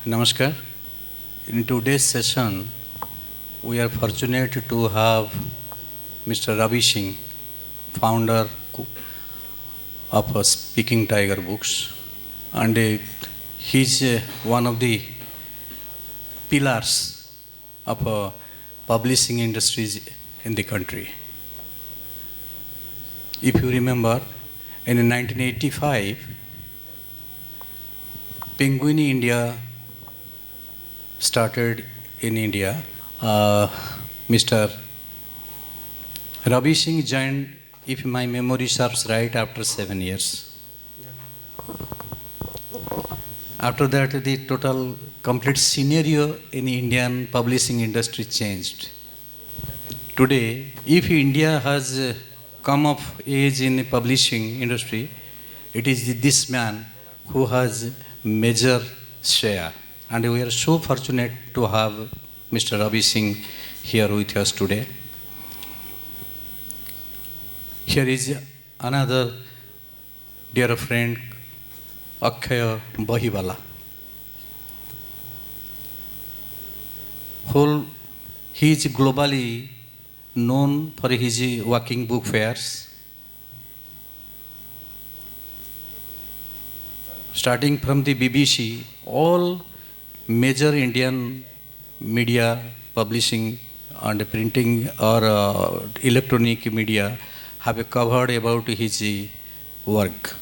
Namaskar. In today's session, we are fortunate to have Mr. Ravi Singh, founder of Speaking Tiger Books, and he's one of the pillars of publishing industries in the country. If you remember, in 1985, Penguin India started in India. Mr. Ravi Singh joined, if my memory serves right, after 7 years. After that, the total complete scenario in Indian publishing industry changed. Today, if India has come of age in the publishing industry, it is this man who has major share. And we are so fortunate to have Mr. Ravi Singh here with us today. Here is another dear friend, Akshaya Bahibal. He is globally known for his walking book fairs. Starting from the BBC, all major Indian media, publishing and printing or electronic media have covered about his work.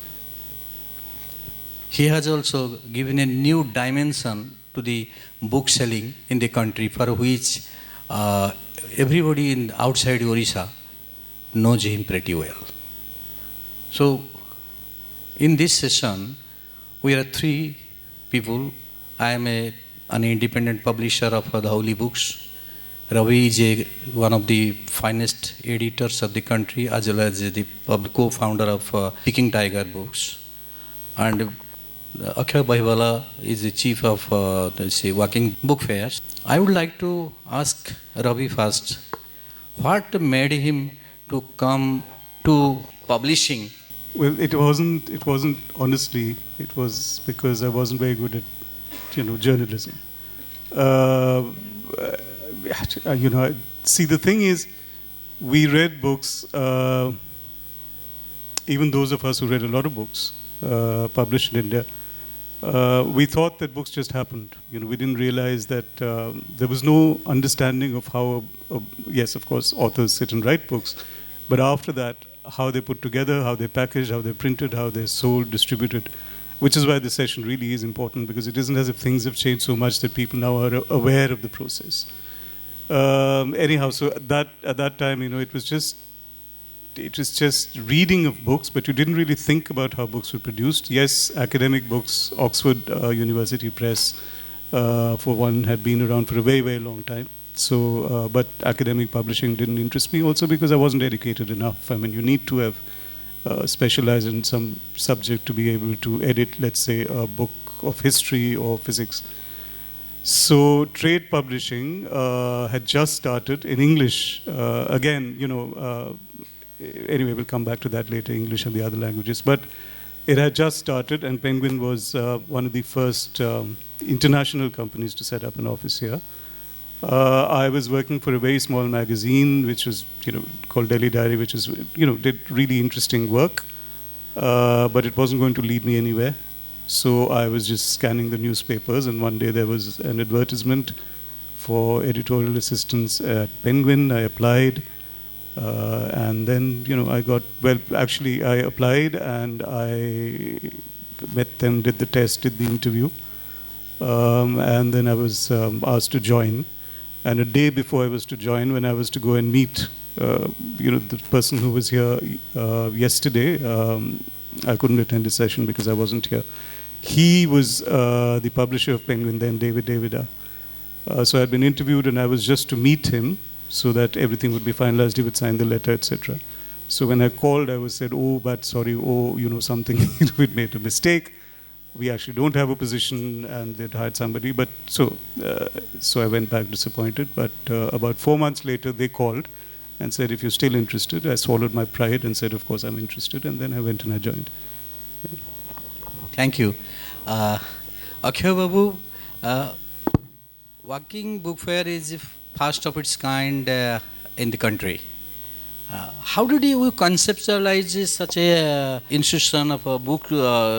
He has also given a new dimension to the book selling in the country, for which everybody outside Orissa knows him pretty well. So, in this session, we are three people. I am an independent publisher of Dhauli Books. Ravi is one of the finest editors of the country, as well as the co-founder of Speaking Tiger Books. And Akshaya Bahibal is the chief of Walking Book Fairs. I would like to ask Ravi first, what made him to come to publishing? Well, it wasn't honestly, it was because I wasn't very good at, journalism. See, the thing is, we read books, even those of us who read a lot of books published in India, we thought that books just happened. We didn't realize that there was no understanding of how, yes, of course, authors sit and write books, but after that, how they put together, how they packaged, how they printed, how they're sold, distributed, which is why this session really is important, because it isn't as if things have changed so much that people now are aware of the process. Anyhow, so at that time, it was just reading of books, but you didn't really think about how books were produced. Yes, academic books, Oxford University Press, for one, had been around for a very, very long time. So, but academic publishing didn't interest me, also because I wasn't educated enough. I mean, you need to have specialized in some subject to be able to edit, let's say, a book of history or physics. So, trade publishing had just started in English. Again, anyway, we'll come back to that later, English and the other languages. But it had just started, and Penguin was one of the first international companies to set up an office here. I was working for a very small magazine, which was, called Delhi Diary, which is, did really interesting work, but it wasn't going to lead me anywhere. So I was just scanning the newspapers, and one day there was an advertisement for editorial assistants at Penguin. I applied, and then, I applied and I met them, did the test, did the interview, and then I was asked to join. And a day before I was to join, when I was to go and meet, the person who was here yesterday, I couldn't attend the session because I wasn't here. He was the publisher of Penguin then, David Davida. So I had been interviewed, and I was just to meet him so that everything would be finalized. He would sign the letter, etc. So when I called, I was said, "Oh, but sorry, something, we'd made a mistake. We actually don't have a position," and they'd hired somebody. But so I went back disappointed. But about 4 months later, they called and said, "If you're still interested." I swallowed my pride and said, "Of course, I'm interested." And then I went and I joined. Thank you. Akshaya Babu, Uh, Walking Book Fair is the first of its kind in the country. How did you conceptualize such a institution of a book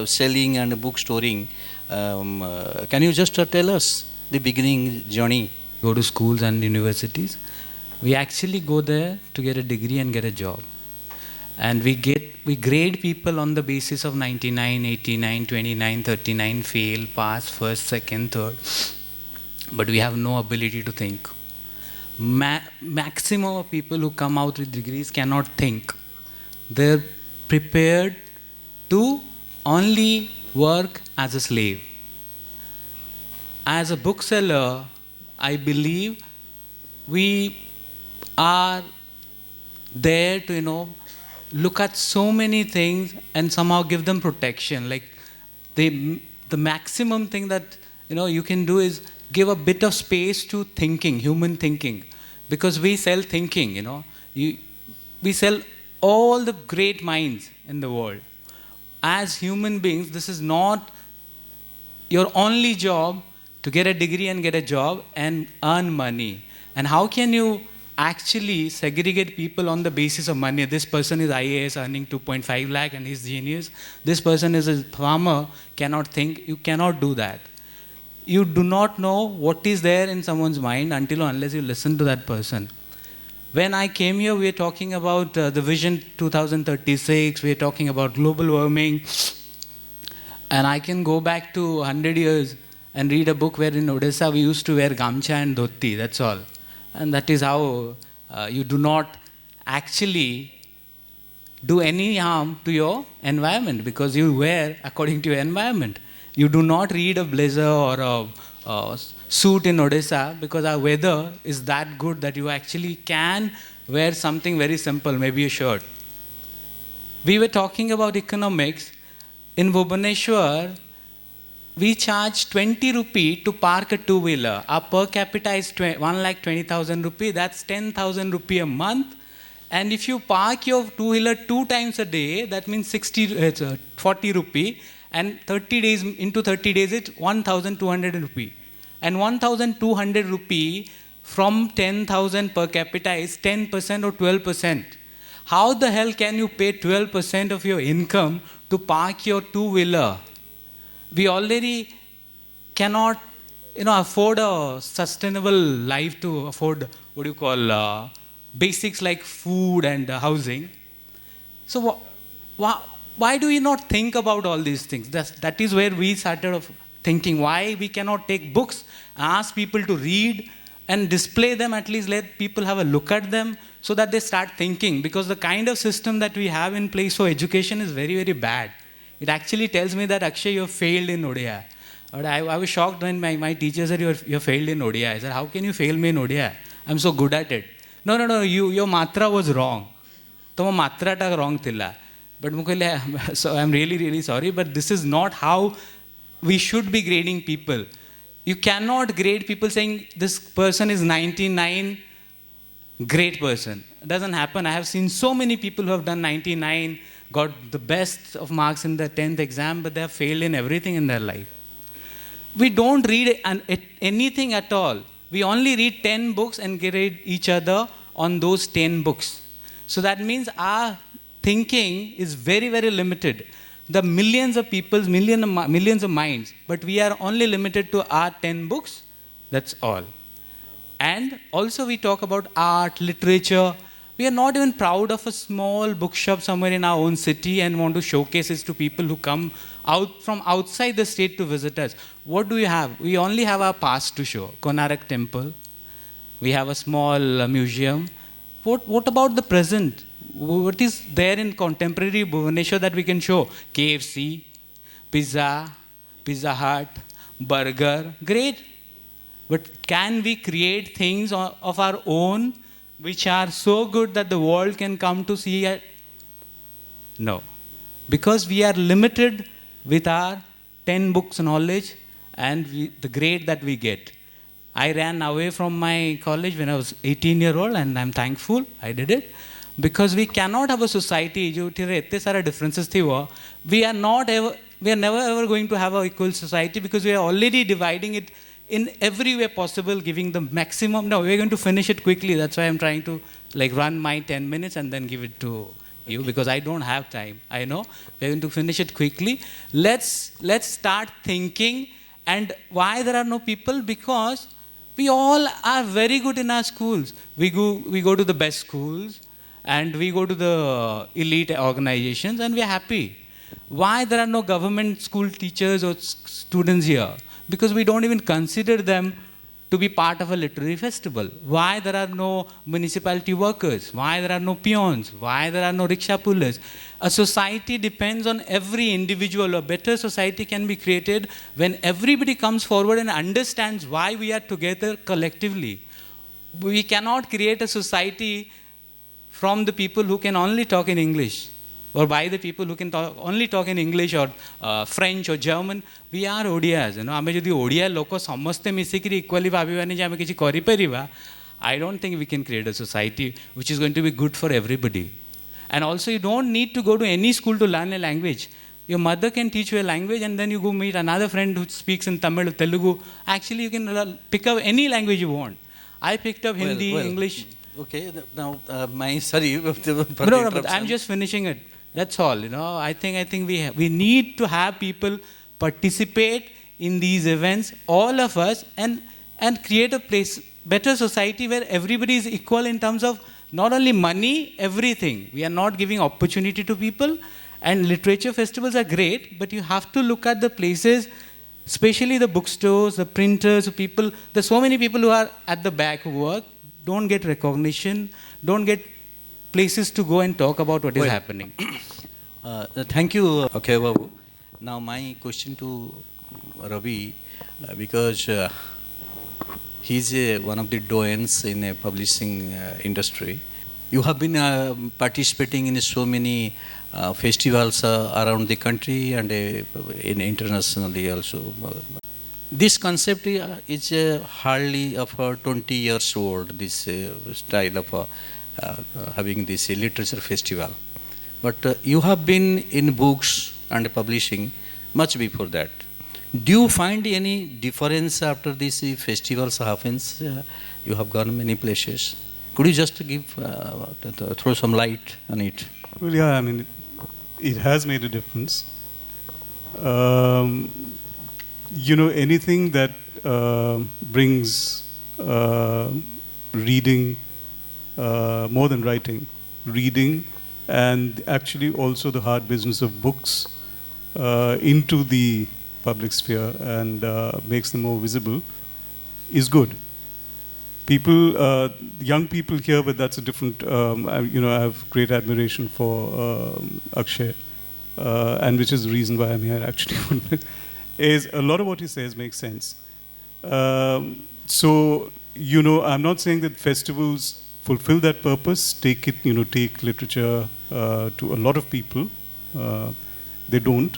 selling and book storing? Can you just tell us the beginning journey? Go to schools and universities. We actually go there to get a degree and get a job. And we grade people on the basis of 99, 89, 29, 39, fail, pass, first, second, third. But we have no ability to think. Maximum of people who come out with degrees cannot think. They're prepared to only work as a slave. As a bookseller, I believe we are there to, look at so many things and somehow give them protection. Like the maximum thing that you can do is give a bit of space to thinking, human thinking, because we sell thinking. We sell all the great minds in the world. As human beings, this is not your only job to get a degree and get a job and earn money. And how can you actually segregate people on the basis of money? This person is IAS earning 2.5 lakh and he's genius. This person is a farmer, cannot think. You cannot do that. You do not know what is there in someone's mind until or unless you listen to that person. When I came here, we were talking about the Vision 2036, we were talking about global warming. And I can go back to 100 years and read a book where in Odisha we used to wear gamcha and dhoti, that's all. And that is how you do not actually do any harm to your environment, because you wear according to your environment. You do not read a blazer or a suit in Odisha because our weather is that good that you actually can wear something very simple, maybe a shirt. We were talking about economics. In Bhubaneswar, we charge 20 rupee to park a two-wheeler. Our per capita is 1,20,000 rupee. That's 10,000 rupee a month. And if you park your two-wheeler 2 times a day, that means 40 rupee. And 30 days, it's 1,200 rupee. And 1,200 rupee from 10,000 per capita is 10% or 12%. How the hell can you pay 12% of your income to park your two-wheeler? We already cannot, afford a sustainable life to afford basics like food and housing. So why do we not think about all these things? That is where we started thinking why we cannot take books, ask people to read and display them, at least let people have a look at them so that they start thinking. Because the kind of system that we have in place for education is very, very bad. It actually tells me that, Akshay, you have failed in ODI. I was shocked when my teacher said, you have failed in ODI. I said, how can you fail me in ODI? I'm so good at it. No, your matra was wrong. Toma matra ta wrong thilla. But so I'm really, really sorry, but this is not how we should be grading people. You cannot grade people saying this person is 99, great person. It doesn't happen. I have seen so many people who have done 99, got the best of marks in the 10th exam, but they have failed in everything in their life. We don't read anything at all. We only read 10 books and grade each other on those 10 books. So that means our thinking is very, very limited. The millions of people, millions of minds, but we are only limited to our 10 books. That's all. And also we talk about art, literature. We are not even proud of a small bookshop somewhere in our own city and want to showcase it to people who come out from outside the state to visit us. What do we have? We only have our past to show. Konark Temple. We have a small museum. What about the present? What is there in contemporary Bhubaneswar that we can show? KFC, Pizza Hut, burger, great. But can we create things of our own which are so good that the world can come to see it? No. Because we are limited with our 10 books knowledge and the grade that we get. I ran away from my college when I was 18-year-old, and I'm thankful I did it. Because we cannot have a society, differences we are never ever going to have an equal society, because we are already dividing it in every way possible, giving the maximum. No, we're going to finish it quickly. That's why I'm trying to like run my 10 minutes and then give it to you, because I don't have time. I know we're going to finish it quickly. Let's start thinking. And why there are no people? Because we all are very good in our schools. We go to the best schools and we go to the elite organizations and we're happy. Why there are no government school teachers or students here? Because we don't even consider them to be part of a literary festival. Why there are no municipality workers? Why there are no peons? Why there are no rickshaw pullers? A society depends on every individual. A better society can be created when everybody comes forward and understands why we are together collectively. We cannot create a society from the people who can only talk in English, or by the people who can only talk in English or French or German. We are Odias. आमे जदि ओडिया लोक समस्ते मिसिकरी equally भाविबानी जे आमे किछि करि परिबा, I don't think we can create a society which is going to be good for everybody. And also, you don't need to go to any school to learn a language. Your mother can teach you a language, and then you go meet another friend who speaks in Tamil or Telugu. Actually, you can pick up any language you want. I picked up Hindi, English. Okay, now sorry. No, but I'm just finishing it. That's all. I think we need to have people participate in these events, all of us, and create a better society where everybody is equal in terms of not only money, everything. We are not giving opportunity to people, and literature festivals are great, but you have to look at the places, especially the bookstores, the printers, people. There's so many people who are at the back who work, don't get recognition, don't get places to go and talk about what is happening. Thank you, Akshaya Babu. Now my question to Ravi, because he's one of the doyens in a publishing industry. You have been participating in so many festivals around the country and internationally also. This concept is hardly of 20 years old, this style of having this literature festival. But you have been in books and publishing much before that. Do you find any difference after these festivals happens? You have gone many places. Could you just give, throw some light on it? Well, yeah, I mean, it has made a difference. Anything that brings reading, more than writing, reading, and actually also the hard business of books into the public sphere and makes them more visible is good. People, young people here, but that's a different, I have great admiration for Akshaya, and which is the reason why I'm here actually, is a lot of what he says makes sense. So, I'm not saying that festivals fulfill that purpose, take literature to a lot of people. They don't.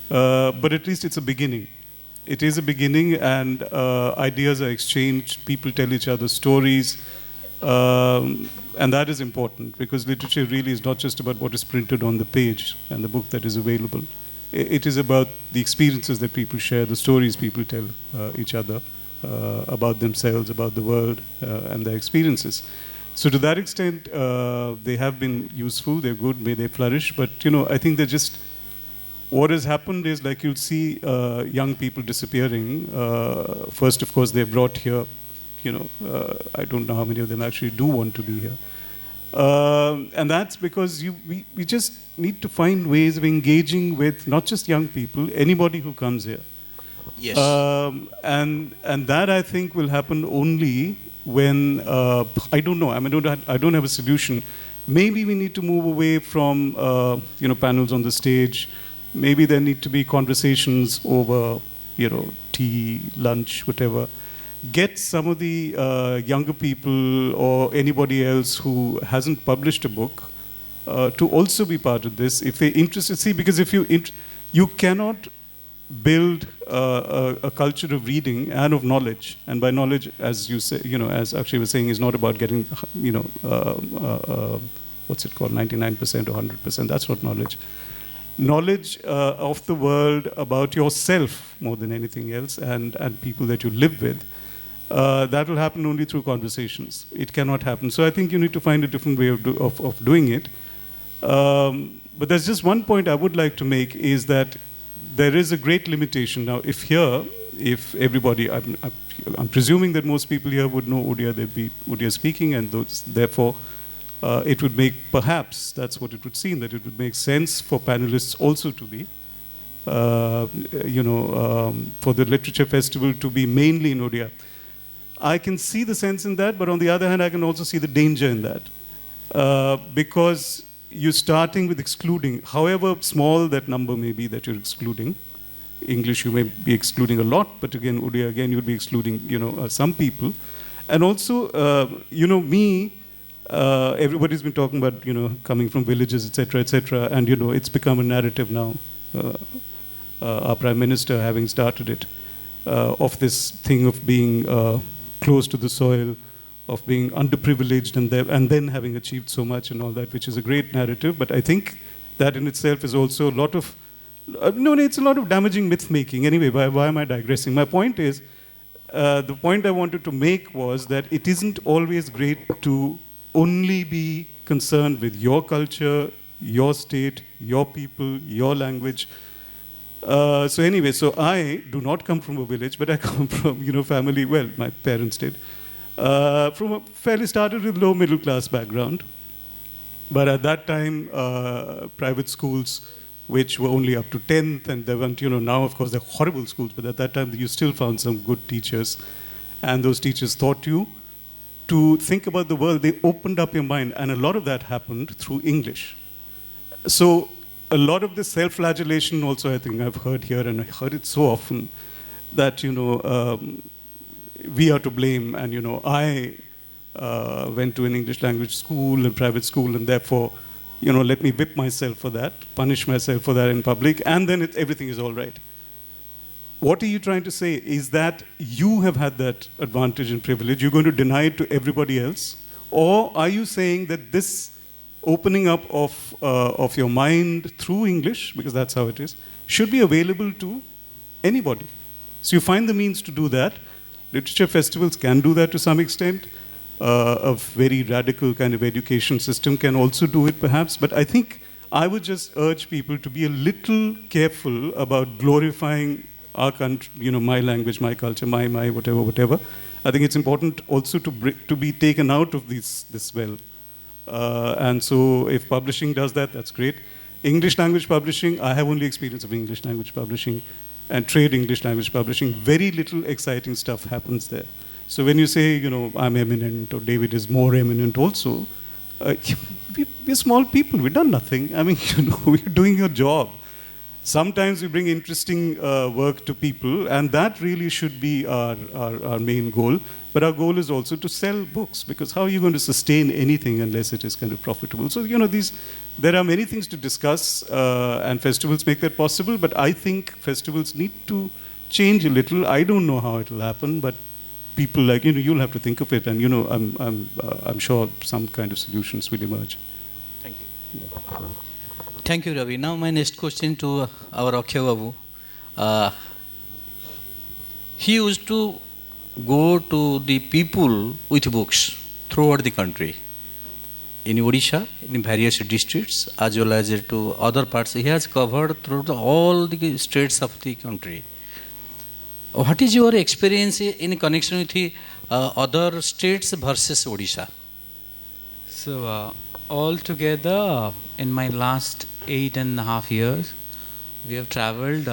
But at least it's a beginning. It is a beginning, and ideas are exchanged, people tell each other stories, and that is important, because literature really is not just about what is printed on the page and the book that is available. It is about the experiences that people share, the stories people tell each other about themselves, about the world, and their experiences. So to that extent, they have been useful, they're good, may they flourish, but I think they're just, what has happened is, like, you'll see young people disappearing. First, of course, they're brought here. I don't know how many of them actually do want to be here. And that's because we just need to find ways of engaging with not just young people, anybody who comes here. Yes. And that, I think, will happen only when, I don't know, I mean, I don't have a solution. Maybe we need to move away from, panels on the stage. Maybe there need to be conversations over, tea, lunch, whatever. Get some of the younger people or anybody else who hasn't published a book to also be part of this if they're interested. See, because if you cannot build a culture of reading and of knowledge, and by knowledge, as you say, as Akshaya was saying, is not about getting, what's it called, 99% or 100%. That's not knowledge. knowledge of the world about yourself more than anything else, and people that you live with. That will happen only through conversations. It cannot happen. So I think you need to find a different way of doing it. But there's just one point I would like to make, is that there is a great limitation. Now, if everybody, I'm presuming that most people here would know Odia, they'd be Odia speaking, and therefore it would make, perhaps, that's what it would seem, that it would make sense for panelists also to be, for the literature festival to be mainly in Odia. I can see the sense in that, but on the other hand, I can also see the danger in that. Because you're starting with excluding, however small that number may be that you're excluding. English you may be excluding a lot, but again, Odia, again, you'd be excluding, some people. And also, everybody's been talking about, coming from villages, etc., and, it's become a narrative now. Our Prime Minister having started it, of this thing of being close to the soil, of being underprivileged and then having achieved so much and all that, which is a great narrative. But I think that in itself is also a lot of, it's a lot of damaging myth-making. Anyway, why am I digressing? My point is, the point I wanted to make was that it isn't always great to only be concerned with your culture, your state, your people, your language. So anyway, so I do not come from a village, but I come from, family, well, my parents did, from a fairly started with low middle class background. But at that time, private schools, which were only up to 10th, and there weren't, now of course they're horrible schools, but at that time you still found some good teachers. And those teachers taught you to think about the world. They opened up your mind, and a lot of that happened through English. So a lot of the self-flagellation also, I think I've heard here, and I heard it so often, that, we are to blame, and, I went to an English language school and private school, and therefore, let me whip myself for that, punish myself for that in public, and then everything is all right. What are you trying to say? Is that you have had that advantage and privilege, you're going to deny it to everybody else? Or are you saying that this opening up of your mind through English, because that's how it is, should be available to anybody? So you find the means to do that. Literature festivals can do that to some extent. A very radical kind of education system can also do it, perhaps. But I think I would just urge people to be a little careful about glorifying our country, my language, my culture, my whatever. I think it's important also to be taken out of this well. And so if publishing does that, that's great. English language publishing, I have only experience of English language publishing and trade English language publishing. Very little exciting stuff happens there. So when you say, I'm eminent, or David is more eminent also, we're small people, we've done nothing. I mean, we're doing your job. Sometimes we bring interesting work to people, and that really should be our main goal. But our goal is also to sell books, because how are you going to sustain anything unless it is kind of profitable? So, there are many things to discuss, and festivals make that possible, but I think festivals need to change a little. I don't know how it will happen, but people like, you'll have to think of it, and, I'm sure some kind of solutions will emerge. Thank you. Yeah. Thank you, Ravi. Now my next question to our Akshaya Babu. He used to go to the people with books throughout the country. In Odisha, in various districts, as well as to other parts. He has covered through all the states of the country. What is your experience in connection with the other states versus Odisha? So, altogether, in my last 8.5 years, we have traveled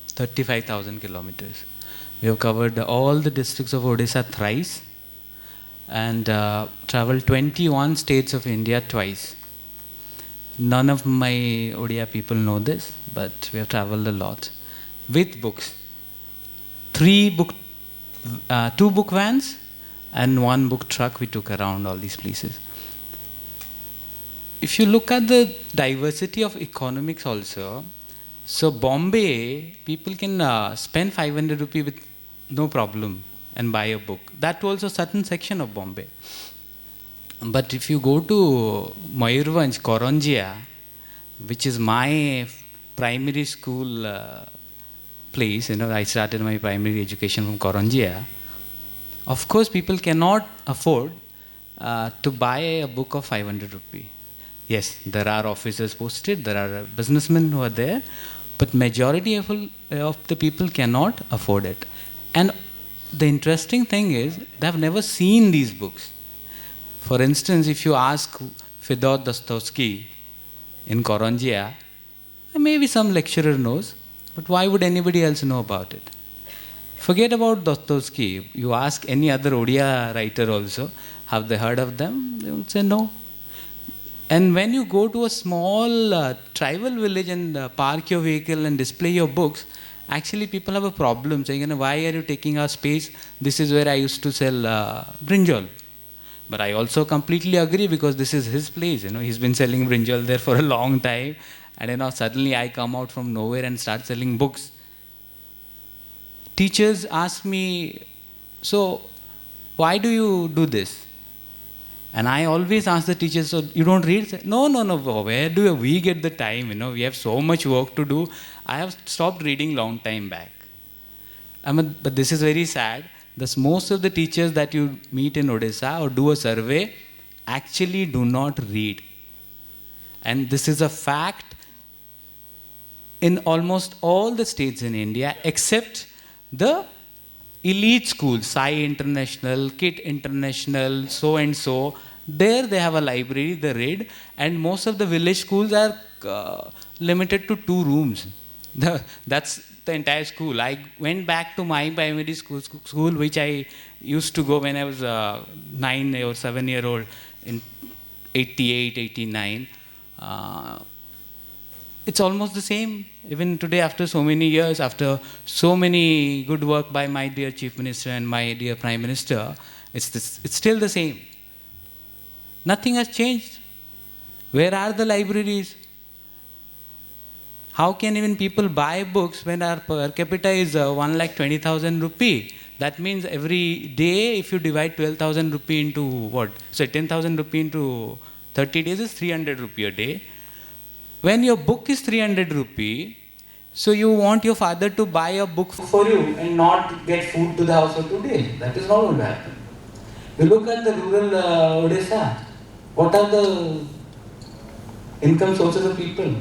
35,000 kilometers. We have covered all the districts of Odisha thrice, and traveled 21 states of India twice. None of my Odia people know this, but we have traveled a lot with books. 2 book vans and 1 book truck we took around all these places. If you look at the diversity of economics also, so Bombay, people can spend 500 rupee with no problem and buy a book. That was a certain section of Bombay. But if you go to Mayurbhanj, Koranjia, which is my primary school place, I started my primary education from Korangia. Of course, people cannot afford to buy a book of 500 rupee. Yes, there are officers posted, there are businessmen who are there, but majority of the people cannot afford it. And the interesting thing is, they have never seen these books. For instance, if you ask Fyodor Dostoevsky in Korangia, maybe some lecturer knows, but why would anybody else know about it? Forget about Dostoevsky. You ask any other Odia writer also, have they heard of them? They would say no. And when you go to a small tribal village and park your vehicle and display your books, actually people have a problem saying, why are you taking our space? This is where I used to sell brinjal. But I also completely agree, because this is his place. He's been selling brinjal there for a long time. And suddenly I come out from nowhere and start selling books. Teachers ask me, so why do you do this? And I always ask the teachers, so you don't read? No, where do we get the time? We have so much work to do. I have stopped reading long time back. But this is very sad. Most of the teachers that you meet in Odisha or do a survey actually do not read. And this is a fact in almost all the states in India, except the elite schools, Sai International, KIT International, so and so. There they have a library, they read, and most of the village schools are limited to 2 rooms. That's the entire school. I went back to my primary school, which I used to go when I was 9 or 7 year old in 88, 89. It's almost the same. Even today, after so many years, after so many good work by my dear Chief Minister and my dear Prime Minister, it's still the same. Nothing has changed. Where are the libraries? How can even people buy books when our per capita is 1,20,000 rupee? That means every day, if you divide 12,000 rupee into what? So 10,000 rupee into 30 days is 300 rupee a day. When your book is 300 rupee, so you want your father to buy a book for you and not get food to the house for 2 days. That is not going to happen. You look at the rural Odisha. What are the income sources of people?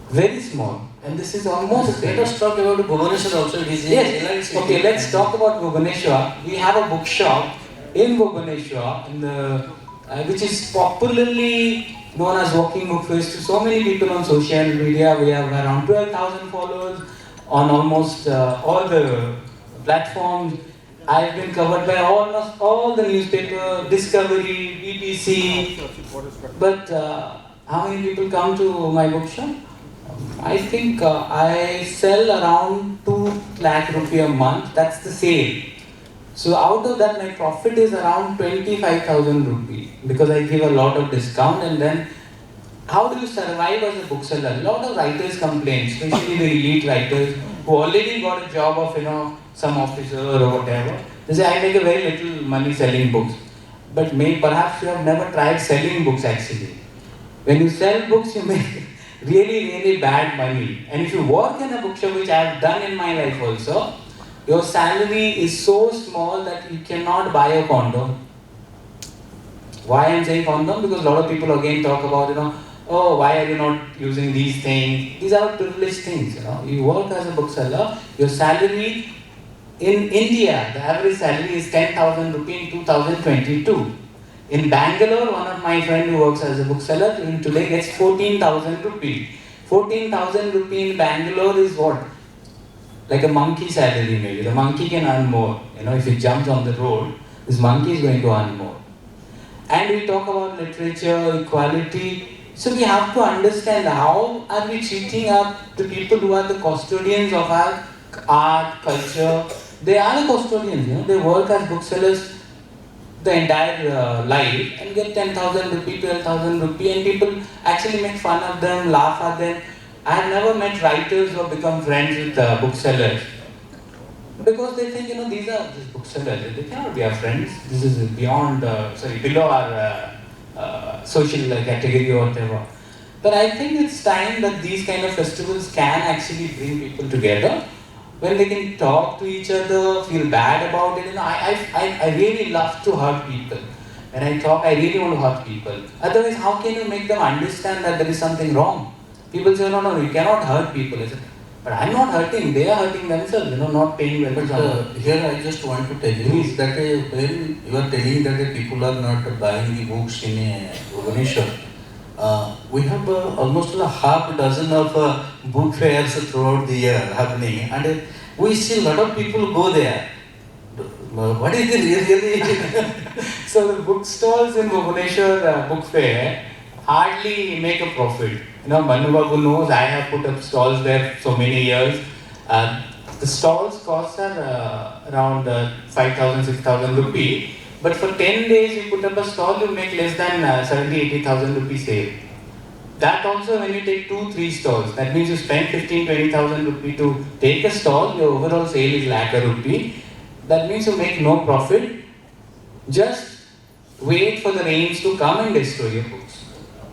Very small. And this is almost... Let us talk about Bhubaneswar also. Yes. Okay, let's talk about Bhubaneswar. We have a bookshop in Bhubaneswar, which is popularly known as Walking Bookfairs to so many people on social media. We have around 12,000 followers on almost all the platforms. I've been covered by almost all the newspapers, Discovery, BBC. But how many people come to my bookshop? I think I sell around 2 lakh rupee a month. That's the sale. So out of that, my profit is around 25,000 rupee, because I give a lot of discount. And then, how do you survive as a bookseller? A lot of writers complain, especially the elite writers who already got a job of some officer or whatever. They say, I make a very little money selling books. But perhaps you have never tried selling books actually. When you sell books, you make really, really bad money. And if you work in a bookshop, which I have done in my life also, your salary is so small that you cannot buy a condom. Why I am saying condom? Because a lot of people again talk about, oh, why are you not using these things? These are privileged things, You work as a bookseller, your salary in India, the average salary is 10,000 rupee in 2022. In Bangalore, one of my friends who works as a bookseller today gets 14,000 rupee. 14,000 rupee in Bangalore is what? Like a monkey salary maybe. The monkey can earn more. If he jumps on the road, this monkey is going to earn more. And we talk about literature, equality. So we have to understand how are we treating the people who are the custodians of our art, culture. They are the custodians, They work as booksellers the entire life and get 10,000 rupee, 12,000 rupee, and people actually make fun of them, laugh at them. I have never met writers who have become friends with booksellers, because they think, these are just booksellers, they cannot be our friends. This is below our social category or whatever. But I think it's time that these kind of festivals can actually bring people together, when they can talk to each other, feel bad about it. I really love to hurt people. When I talk, I really want to hurt people. Otherwise, how can you make them understand that there is something wrong? People say, no, you cannot hurt people. I say, but I'm not hurting, they are hurting themselves, not paying well. But here I just want to tell you that when you are telling that people are not buying the books in Bhubaneswar, we have almost a half dozen of book fairs throughout the year happening, and we see a lot of people go there. What is it really? So the bookstores in Bhubaneswar book fair hardly make a profit. Manu Babu knows, I have put up stalls there so many years. The stalls cost are around 5,000, 6,000 rupee. But for 10 days you put up a stall, you make less than 70, 80,000 rupee sale. That also when you take 2-3 stalls, that means you spend 15, 20,000 rupee to take a stall, your overall sale is lakh rupee. That means you make no profit. Just wait for the rains to come and destroy your books.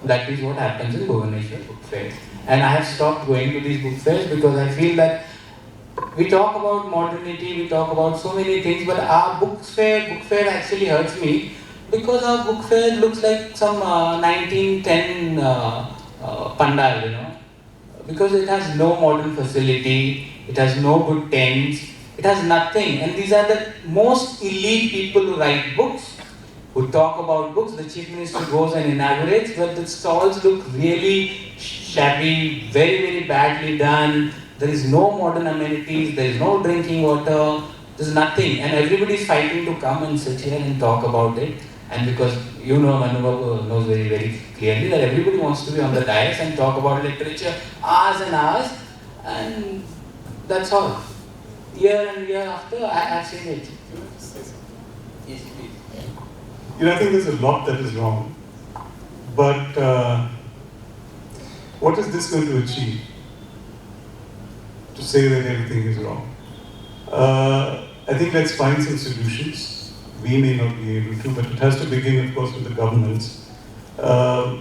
That is what happens in Bhubaneswar book fairs. And I have stopped going to these book fairs because I feel that we talk about modernity, we talk about so many things, but our book fair actually hurts me because our book fair looks like some 1910 pandal, because it has no modern facility, it has no good tents, it has nothing. And these are the most elite people who write books, who talk about books. The Chief Minister goes and inaugurates, but the stalls look really shabby, very, very badly done. There is no modern amenities, there is no drinking water, there is nothing. And everybody is fighting to come and sit here and talk about it. And because Manu Babu knows very, very clearly that everybody wants to be on the dais and talk about literature hours and hours. And that's all. Year and year after, I have seen it. Yes, please. I think there's a lot that is wrong. But what is this going to achieve? To say that everything is wrong. I think let's find some solutions. We may not be able to, but it has to begin, of course, with the governments. To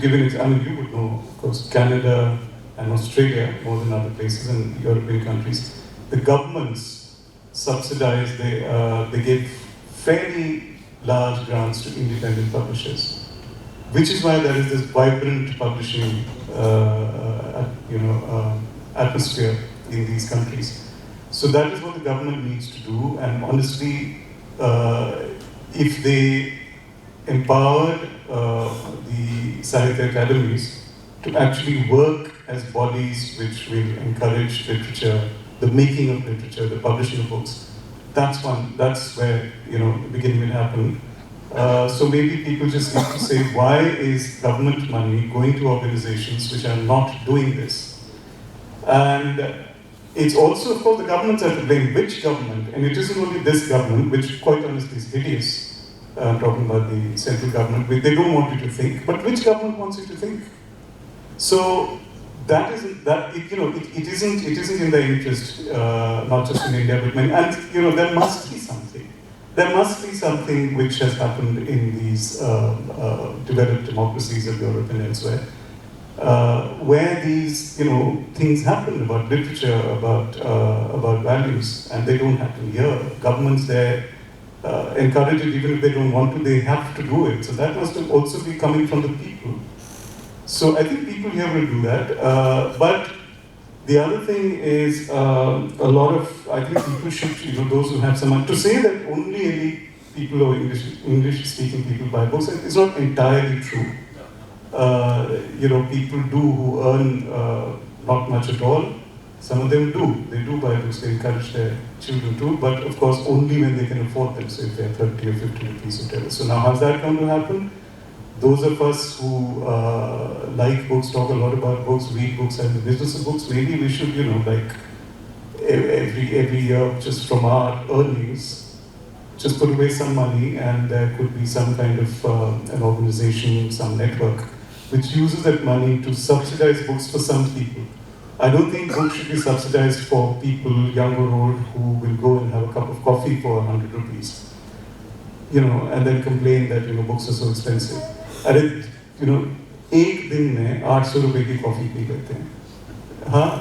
give an example, you would know, of course, Canada and Australia, more than other places, and European countries, the governments subsidize, they give fairly large grants to independent publishers, which is why there is this vibrant publishing atmosphere in these countries. So that is what the government needs to do, and honestly, if they empowered the Sahitya academies to actually work as bodies which will encourage literature, the making of literature, the publishing of books, that's where the beginning will happen. So maybe people just need to say, why is government money going to organizations which are not doing this? And it's also, of course, the governments are to blame. Which government? And it isn't only this government, which quite honestly is hideous. I'm talking about the central government. They don't want you to think, but which government wants you to think? So that isn't that it isn't in their interest, not just in India but many. And there must be something. There must be something which has happened in these developed democracies of Europe and elsewhere, where these things happen about literature, about values, and they don't happen here. Governments there encourage it, even if they don't want to. They have to do it. So that must also be coming from the people. So I think people here will do that. But the other thing is I think people should, those who have some money, to say that only elite people or English-speaking people buy books, it's not entirely true. People do who earn not much at all. Some of them do. They do buy books. They encourage their children to, but of course only when they can afford them. So if they're 30 or 50 rupees or whatever. So now how's that going to happen? Those of us who like books, talk a lot about books, read books, and the business of books, maybe we should, every year, just from our earnings, just put away some money, and there could be some kind of an organization, some network, which uses that money to subsidize books for some people. I don't think books should be subsidized for people, young or old, who will go and have a cup of coffee for 100 rupees, and then complain that books are so expensive. And एक दिन में 800 रुपए की coffee P लेते हैं.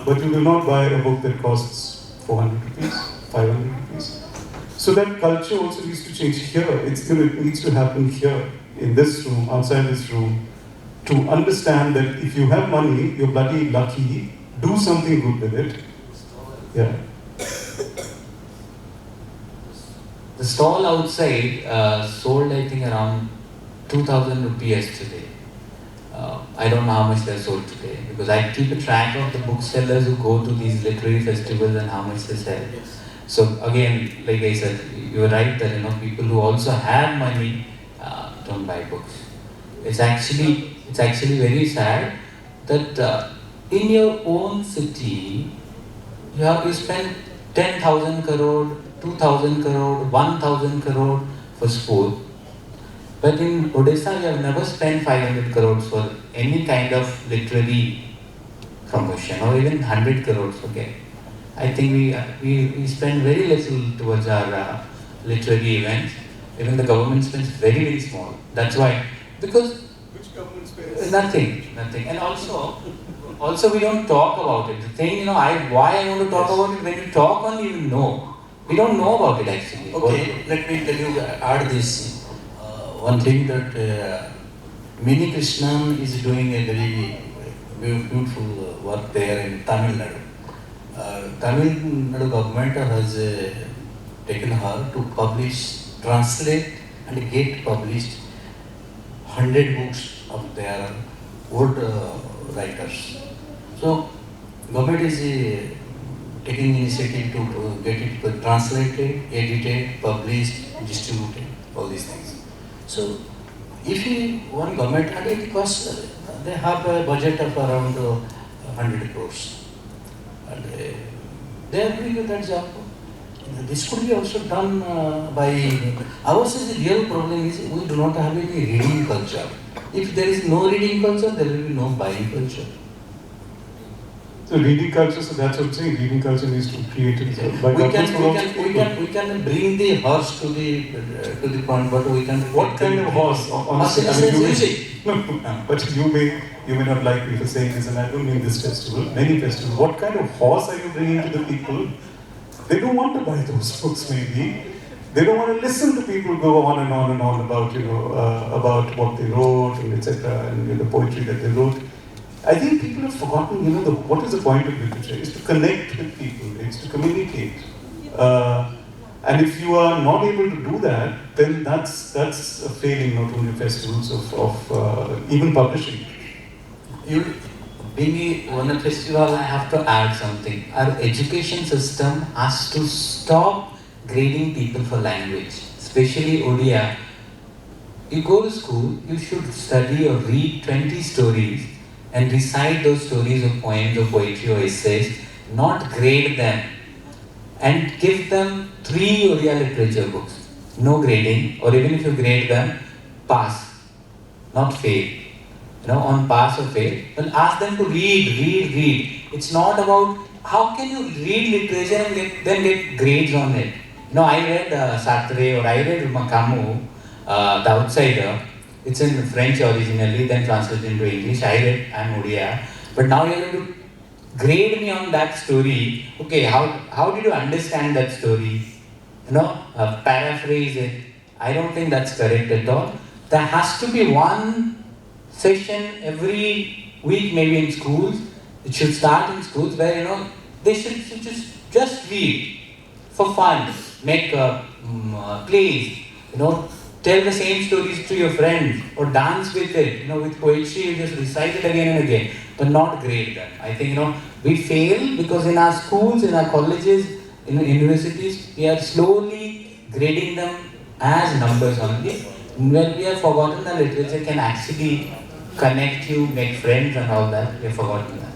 But you will not buy a book that costs 400 rupees, 500 rupees. So that culture also needs to change here. It needs to happen here, in this room, outside this room, to understand that if you have money, you're bloody lucky. Do something good with it. Yeah. The stall outside sold, I think, around 2,000 rupees yesterday. I don't know how much they're sold today because I keep a track of the booksellers who go to these literary festivals and how much they sell. So again, like I said, you're right that people who also have money don't buy books. It's actually very sad that in your own city you spend 10,000 crore, 2,000 crore, 1,000 crore for sport. But in Odisha, we have never spent 500 crores for any kind of literary promotion, or even 100 crores. Okay, I think we spend very little towards our literary events. Even the government spends very, very small. That's why, because Which government spends? nothing, and also we don't talk about it. The thing, why I want to talk about it, when you talk only you know. We don't know about it actually. Okay, let me tell you, add this. One thing that Mini Krishnan is doing a very beautiful work there in Tamil Nadu. Tamil Nadu government has taken her to publish, translate and get published 100 books of their old writers. So government is taking initiative to get it translated, edited, published, distributed, all these things. So, if one government, and it costs, they have a budget of around 100 crores. And they are doing that job. This could be also done by, ours is the real problem is we do not have any reading culture. If there is no reading culture, there will be no buying culture. So reading culture, so that's what I'm saying, reading culture needs to be created. We can bring the horse to the point, but we can. What kind of horse? Honestly, music. But you may not like me for saying this, and I don't mean this festival, many festivals. What kind of horse are you bringing to the people? They don't want to buy those books, maybe. They don't want to listen to people go on and on and on about, about what they wrote and etc. and the poetry that they wrote. I think people have forgotten, what is the point of literature? It's to connect with people, it's to communicate. And if you are not able to do that, then that's a failing not only of festivals, of even publishing. Being one festival, I have to add something. Our education system has to stop grading people for language, especially Odia. You go to school, you should study or read 20 stories and recite those stories or poems or poetry or essays, not grade them, and give them 3 Odia literature books. No grading, or even if you grade them, pass, not fail. On pass or fail. But ask them to read. It's not about how can you read literature and then get grades on it. I read Sartre or I read Camus, The Outsider. It's in French originally, then translated into English. I'm Odia. But now you're going to grade me on that story. Okay, how did you understand that story? Paraphrase it. I don't think that's correct at all. There has to be one session every week, maybe in schools. It should start in schools where, they should just read for fun, make plays, tell the same stories to your friends or dance with it. With poetry, you just recite it again and again, but not grade them. I think, we fail because in our schools, in our colleges, in universities, we are slowly grading them as numbers only. When we have forgotten that literature can actually connect you, make friends and all that, we have forgotten that.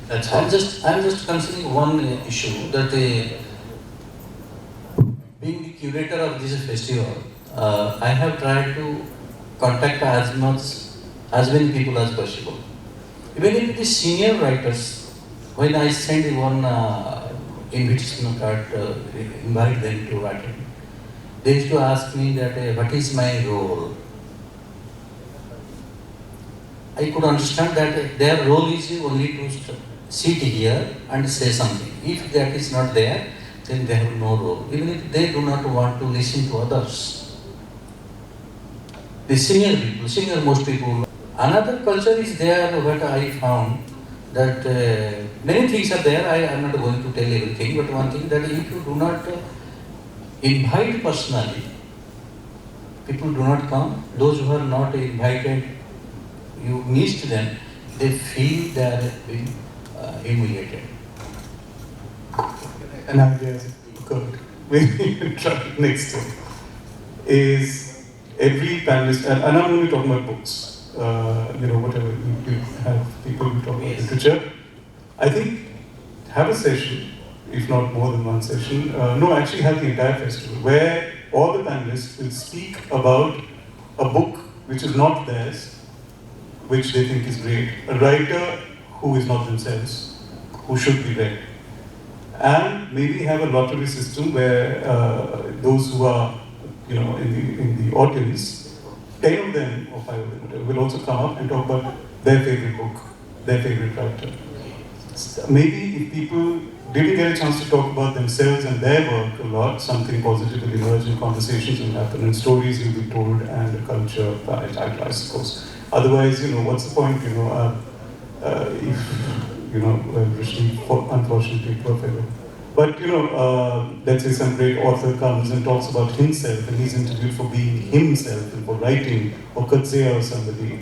That's all. I'm just considering one issue that being the curator of this festival, I have tried to contact as many people as possible. Even if the senior writers, when I send one invitation card, invite them to attend, they used to ask me that what is my role? I could understand that their role is only to sit here and say something. If that is not there, then they have no role. Even if they do not want to listen to others. The senior people, senior most people. Another culture is there, what I found, that many things are there. I am not going to tell everything, but one thing that if you do not invite personally, people do not come. Those who are not invited, you missed them, they feel they are being humiliated. An idea has occurred. Maybe try next time. Is every panelist, and I'm only talking about books, whatever you have people who talk about literature. I think have a session, if not more than one session, actually have the entire festival, where all the panelists will speak about a book which is not theirs, which they think is great, a writer who is not themselves, who should be read. And maybe have a lottery system where those who are, in the audience, 10 of them or 5 of them whatever, will also come up and talk about their favorite book, their favorite writer. Maybe if people didn't get a chance to talk about themselves and their work a lot, something positive will emerge and conversations will happen and stories will be told and a culture, I suppose. Otherwise, what's the point, if, unfortunately, perfect. But, let's say some great author comes and talks about himself and he's interviewed for being himself and for writing, or Katseya or somebody.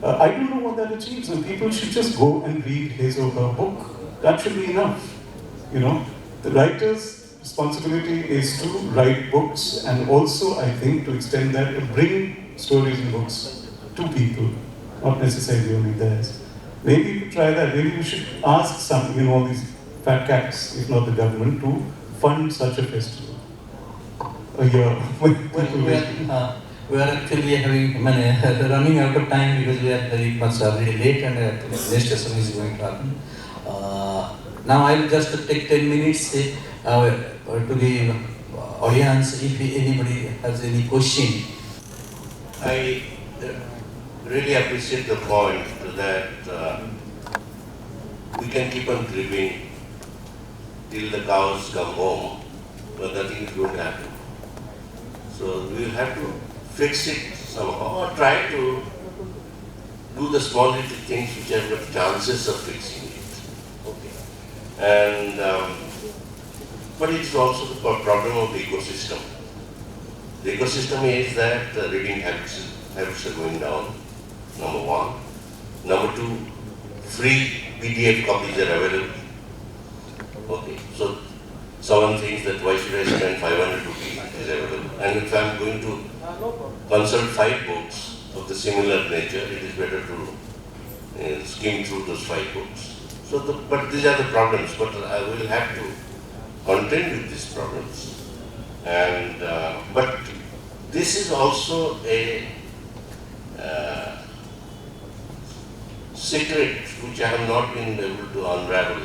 I don't know what that achieves, and people should just go and read his or her book. That should be enough. The writer's responsibility is to write books, and also, I think, to extend that, to bring stories and books to people, not necessarily only theirs. Maybe we could try that. Maybe we should ask some, all these fat cats, if not the government, to fund such a festival. A year. We are actually running out of time because we are very much already late, and the next session is going to happen. Now I will just take 10 minutes to the audience if anybody has any question. I really appreciate the point that we can keep on dreaming till the cows come home, but nothing is going to happen. So we will have to fix it somehow, or try to do the small little things which have got chances of fixing it. Okay. And but it's also the problem of the ecosystem. The ecosystem is that reading habits are going down, number one. Number two, free PDF copies are available. Okay, so someone thinks that why should I spend 500 rupees, it is available. And if I am going to consult 5 books of the similar nature, it is better to skim through those 5 books. So, but these are the problems, but I will have to contend with these problems. And but this is also a secret which I have not been able to unravel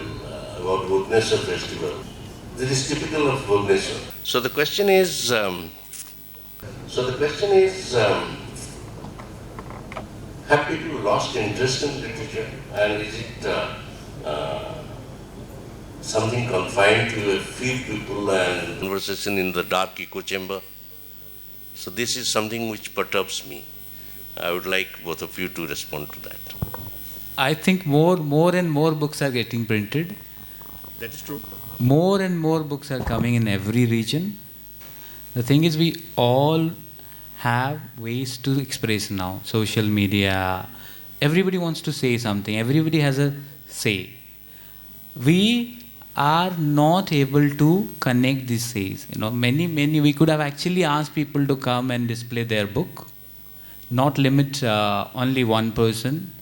about Bookseller festival. This is typical of Bookseller. So the question is, have people lost interest in literature, and is it something confined to a few people and conversation in the dark echo chamber? So this is something which perturbs me. I would like both of you to respond to that. I think more and more books are getting printed. That is true. More and more books are coming in every region. The thing is, we all have ways to express now. Social media, everybody wants to say something. Everybody has a say. We are not able to connect these says. Many, we could have actually asked people to come and display their book, not limit only one person.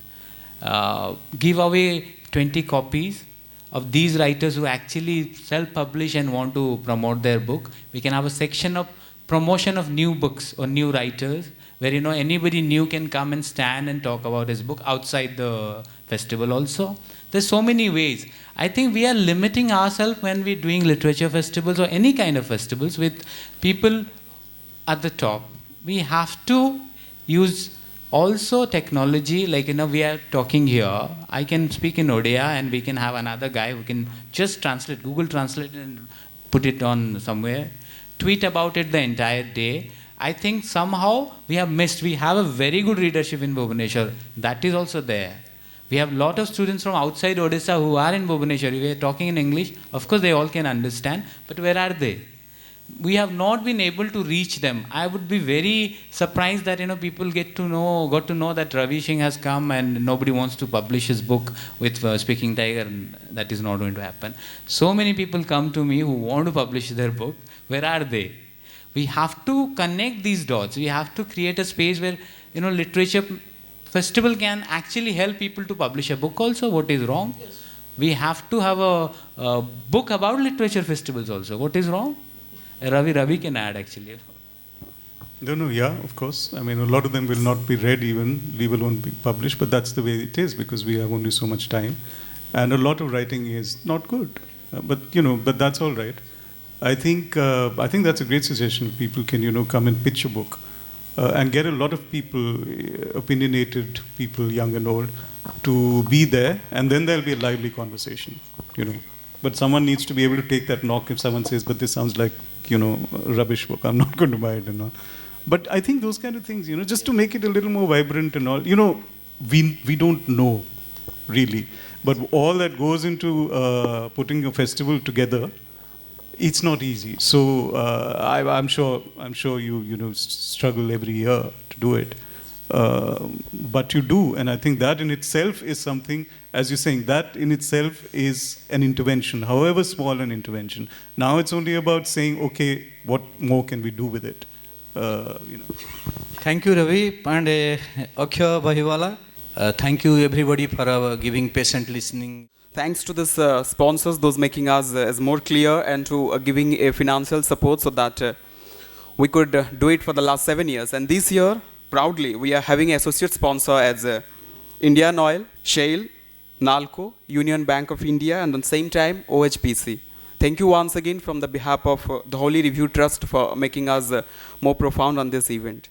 Give away 20 copies of these writers who actually self-publish and want to promote their book. We can have a section of promotion of new books or new writers, where anybody new can come and stand and talk about his book outside the festival also. There's so many ways. I think we are limiting ourselves when we're doing literature festivals or any kind of festivals with people at the top. We have to use Also technology, like, we are talking here, I can speak in Odia and we can have another guy who can just translate, Google Translate and put it on somewhere, tweet about it the entire day. I think somehow we have missed. We have a very good readership in Bhubaneswar. That is also there. We have a lot of students from outside Odisha who are in Bhubaneswar. We are talking in English. Of course, they all can understand. But where are they? We have not been able to reach them. I would be very surprised that people got to know that Ravi Singh has come and nobody wants to publish his book with Speaking Tiger. And that is not going to happen. So many people come to me who want to publish their book. Where are they? We have to connect these dots. We have to create a space where literature festival can actually help people to publish a book also. What is wrong? Yes. We have to have a book about literature festivals also. What is wrong? Ravi can add actually. No, yeah, of course. I mean, a lot of them will not be read even, won't be published, but that's the way it is because we have only so much time. And a lot of writing is not good. But that's all right. I think that's a great suggestion. People can, come and pitch a book and get a lot of people, opinionated people, young and old, to be there, and then there'll be a lively conversation, But someone needs to be able to take that knock if someone says, but this sounds like, a rubbish book. I'm not going to buy it and all. But I think those kind of things, just to make it a little more vibrant and all, we don't know, really. But all that goes into putting a festival together, it's not easy. So I'm sure you struggle every year to do it, but you do, and I think that in itself is something. As you're saying, that in itself is an intervention, however small an intervention. Now it's only about saying, okay, what more can we do with it? Thank you, Ravi and Akshaya, Bahibal. Thank you, everybody, for giving patient listening. Thanks to these sponsors, those making us as more clear and to giving a financial support so that we could do it for the last 7 years. And this year, proudly, we are having an associate sponsor as Indian Oil, Shale, Nalco, Union Bank of India, and at the same time, OHPC. Thank you once again from the behalf of the Dhauli Review Trust for making us more profound on this event.